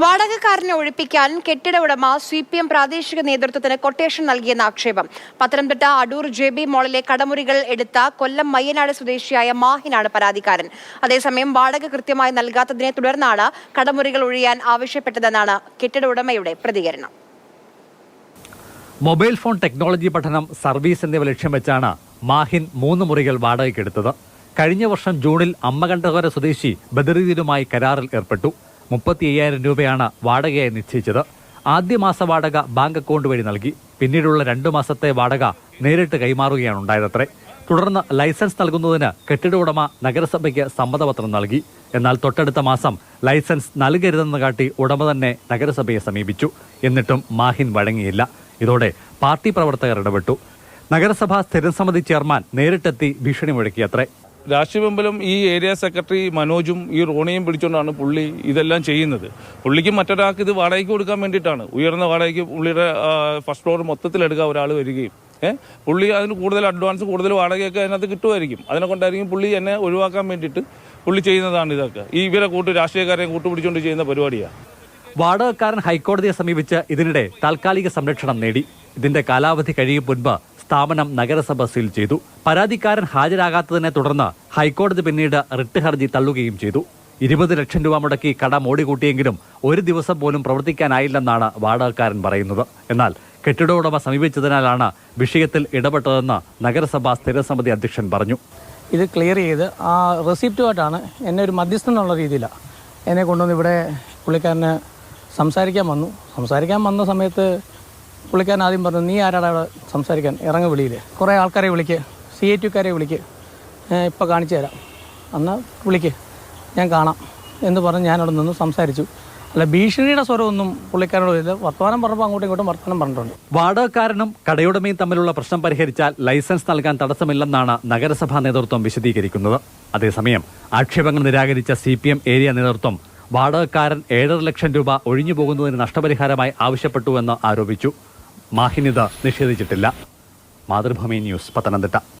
വാടകക്കാരനെ ഒഴിപ്പിക്കാൻ കെട്ടിട ഉടമ CPM പ്രാദേശിക നേതൃത്വത്തിന് കൊട്ടേഷൻ നൽകിയെന്ന ആക്ഷേപം. പത്തനംതിട്ട അടൂർ JB മോളിലെ കടമുറികൾ എടുത്ത കൊല്ലം മയ്യനാട് സ്വദേശിയായ മാഹിനാണ് പരാതിക്കാരൻ. അതേസമയം വാടക കൃത്യമായി നൽകാത്തതിനെ തുടർന്നാണ് കടമുറികൾ ഒഴിയാൻ ആവശ്യപ്പെട്ടതെന്നാണ് കെട്ടിട ഉടമയുടെ പ്രതികരണം. മൊബൈൽ ഫോൺ ടെക്നോളജി പഠനം, സർവീസ് എന്നിവ ലക്ഷ്യം വെച്ചാണ് മാഹിൻ 3 മുറികൾ വാടകയ്ക്കെടുത്തത്. കഴിഞ്ഞ വർഷം ജൂണിൽ അമ്മകണ്ഠകര സ്വദേശി ബദറുദ്ദീനുമായി കരാറിൽ ഏർപ്പെട്ടു. 35,000 രൂപയാണ് വാടകയായി നിശ്ചയിച്ചത്. ആദ്യ മാസ വാടക ബാങ്ക് അക്കൗണ്ട് വഴി നൽകി. പിന്നീടുള്ള 2 മാസത്തെ വാടക നേരിട്ട് കൈമാറുകയാണ് ഉണ്ടായതത്രേ. തുടർന്ന് ലൈസൻസ് നൽകുന്നതിന് കെട്ടിട ഉടമ നഗരസഭയ്ക്ക് സമ്മതപത്രം നൽകി. എന്നാൽ തൊട്ടടുത്ത മാസം ലൈസൻസ് നൽകരുതെന്ന് കാട്ടി ഉടമ തന്നെ നഗരസഭയെ സമീപിച്ചു. എന്നിട്ടും മാഹിൻ വഴങ്ങിയില്ല. ഇതോടെ പാർട്ടി പ്രവർത്തകർ ഇടപെട്ടു. നഗരസഭാ സ്ഥിരസമിതി ചെയർമാൻ നേരിട്ടെത്തി ഭീഷണി മുഴക്കിയത്രേ. രാഷ്ട്രീയ ബമ്പലും ഈ ഏരിയ സെക്രട്ടറി മനോജും ഈ റോണിയും പിടിച്ചുകൊണ്ടാണ് പുള്ളി ഇതെല്ലാം ചെയ്യുന്നത്. പുള്ളിക്ക് മറ്റൊരാൾക്ക് ഇത് വാടകയ്ക്ക് കൊടുക്കാൻ വേണ്ടിയിട്ടാണ്. ഉയർന്ന വാടകയ്ക്ക് പുള്ളിയുടെ ഫസ്റ്റ് ഫ്ലോർ മൊത്തത്തിലെടുക്കാൻ ഒരാൾ വരികയും പുള്ളി അതിന് കൂടുതൽ അഡ്വാൻസ്, കൂടുതൽ വാടകയൊക്കെ അതിനകത്ത് കിട്ടുമായിരിക്കും. അതിനെ കൊണ്ടായിരിക്കും പുള്ളി എന്നെ ഒഴിവാക്കാൻ വേണ്ടിയിട്ട് പുള്ളി ചെയ്യുന്നതാണ് ഇതൊക്കെ. ഈ ഇവരെ രാഷ്ട്രീയക്കാരെയും കൂട്ടുപിടിച്ചുകൊണ്ട് ചെയ്യുന്ന പരിപാടിയാണ്. വാടകക്കാരൻ ഹൈക്കോടതിയെ സമീപിച്ച് ഇതിനിടെ താൽക്കാലിക സംരക്ഷണം നേടി. ഇതിന്റെ കാലാവധി കഴിയും മുൻപ് സ്ഥാപനം നഗരസഭ സീൽ ചെയ്തു. പരാതിക്കാരൻ ഹാജരാകാത്തതിനെ തുടർന്ന് ഹൈക്കോടതി പിന്നീട് റിട്ട് ഹർജി തള്ളുകയും ചെയ്തു. 20 ലക്ഷം രൂപ മുടക്കി കട മോടികൂട്ടിയെങ്കിലും ഒരു ദിവസം പോലും പ്രവർത്തിക്കാനായില്ലെന്നാണ് വാടകക്കാരൻ പറയുന്നത്. എന്നാൽ കെട്ടിട ഉടമ സമീപിച്ചതിനാലാണ് വിഷയത്തിൽ ഇടപെട്ടതെന്ന് നഗരസഭാ സ്ഥിരസമിതി അധ്യക്ഷൻ പറഞ്ഞു. ഇത് ക്ലിയർ ചെയ്ത് ആ റെസിപ്റ്റുമായിട്ടാണ് എന്നെ ഒരു മധ്യസ്ഥൻ എന്നുള്ള രീതിയിലാണ് എന്നെ കൊണ്ടുവന്ന് ഇവിടെ പുള്ളിക്കാരന് സംസാരിക്കാൻ വന്ന സമയത്ത് പുള്ളിക്കാരൻ ആദ്യം പറഞ്ഞു, നീ ആരാടാ അവിടെ സംസാരിക്കാൻ, ഇറങ്ങി വെളിയിൽ, കുറേ ആൾക്കാരെ വിളിക്ക്, CITക്കാരെ വിളിക്ക്, ഇപ്പോൾ കാണിച്ചു തരാം, എന്നാൽ വിളിക്ക്, ഞാൻ കാണാം എന്ന് പറഞ്ഞ് ഞാനവിടെ നിന്ന് സംസാരിച്ചു. അല്ല, ഭീഷണിയുടെ സ്വരമൊന്നും പുള്ളിക്കാരോട് ഇല്ല. വർത്തമാനം പറഞ്ഞപ്പോൾ അങ്ങോട്ടും ഇങ്ങോട്ടും വർത്തമാനം പറഞ്ഞിട്ടുണ്ട്. വാടകക്കാരനും കടയുടമയും തമ്മിലുള്ള പ്രശ്നം പരിഹരിച്ചാൽ ലൈസൻസ് നൽകാൻ തടസ്സമില്ലെന്നാണ് നഗരസഭാ നേതൃത്വം വിശദീകരിക്കുന്നത്. അതേസമയം ആക്ഷേപങ്ങൾ നിരാകരിച്ച CPM ഏരിയ നേതൃത്വം വാടകക്കാരൻ 7.5 ലക്ഷം രൂപ ഒഴിഞ്ഞുപോകുന്നതിന് നഷ്ടപരിഹാരമായി ആവശ്യപ്പെട്ടുവെന്ന് ആരോപിച്ചു. മാഹിൻ ഇത് നിഷേധിച്ചിട്ടില്ല. മാതൃഭൂമി ന്യൂസ്, പത്തനംതിട്ട.